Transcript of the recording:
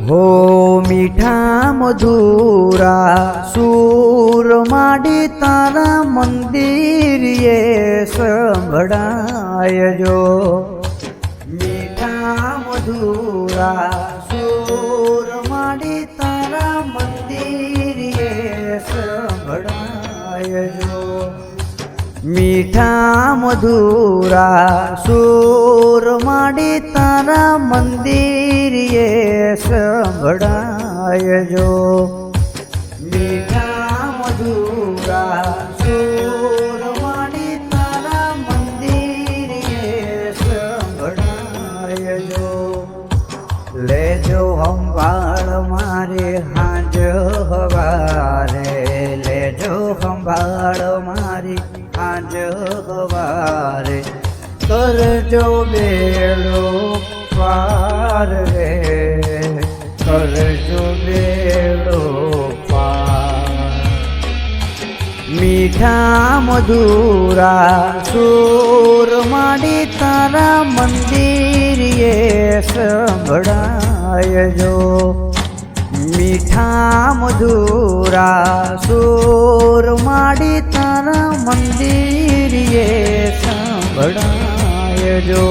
હો મીઠા મધુરા સૂર માડી તારા મંદિરે સંભળાય જો મીઠા મધુરા સૂર માડી તારા મંદિરે સંભળાય જો મીઠા મધુરા સૂર માડી તારા મંદિરે સંભળાય જો મીઠા મધુરા સૂર માડી તારા મંદિરે સંભળાય જો લેજો સંભાળ મારે હાંજ હવારે લેજો સંભાળ મારી હાંજ હવારે કરજો બેડો પાર રે કરજો બેડો પાર મીઠા મધુરા સૂર માડી તારા મંદિરે સંભળાય જો મીઠા મધુરા સૂર માડી તારા મંદિરે સંભળાય જો